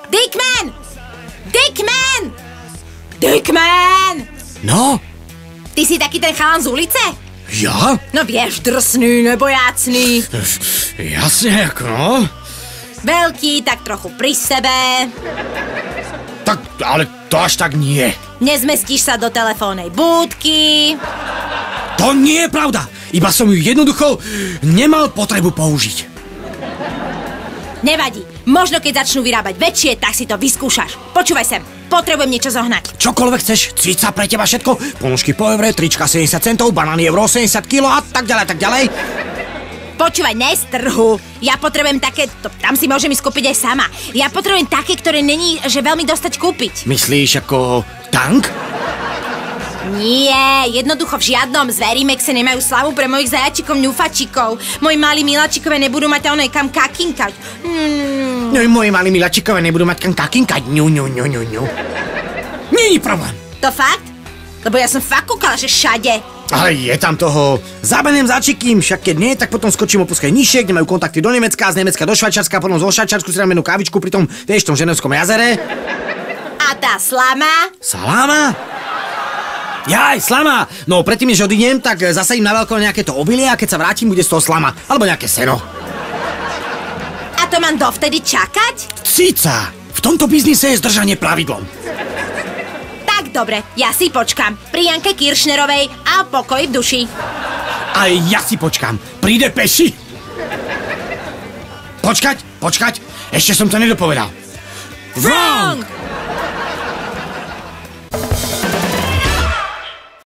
Dickman! Dickman! Dickman! No? Ty si taký ten chalan z ulice? Ja? No vieš, drsný, nebojácný. Jasne, ako no. Veľký, tak trochu pri sebe. Tak, ale to až tak nie. Nezmestíš sa do telefónnej búdky. To nie je pravda. Iba som ju jednoducho nemal potrebu použiť. Nevadí. Možno keď začnú vyrábať väčšie, tak si to vyskúšaš. Počúvaj sem, potrebujem niečo zohnať. Čokoľvek chceš, cica pre teba všetko. Ponožky po evre, trička 70 centov, banány euro 80 kg a tak ďalej, tak ďalej. Počúvaj, ne z trhu. Ja potrebujem také, tam si môžem ísť kúpiť aj sama. Ja potrebujem také, ktoré není, že veľmi dostať kúpiť. Myslíš ako tank? Nie, jednoducho v žiadnom Zverimexe nemajú slavu pre mojich zajačikov ňufačikov. Moji malí miláčikové nebudú mať ono kam kakinkať. No i moji malí miláčikové nebudú mať kam kakinkať. Ňu. Nie je problém. To fakt? Lebo ja som fakt kúkala, že všade. Ale je tam toho. Zabenem začikím, však keď nie, tak potom skočím o puskej nižšie, kde majú kontakty do Nemecka, z Nemecka do Švajčiarska, potom zo Švajčiarsku si dám jednu kávičku pri tom, vieš, tom Ženevskom jazere. A tá slama? Saláma? Jaj, slama! No predtým, než odídem, tak zasadím na veľko nejaké to obilie a keď sa vrátim, bude z toho slama. Alebo nejaké seno. A to mám dovtedy čakať? Cica! V tomto biznise je zdržanie pravidlom. Tak dobre, ja si počkam. Pri Janke Kiršnerovej a pokoj v duši. Aj ja si počkám. Príde peši. Počkať. Ešte som to nedopovedal. Wrong!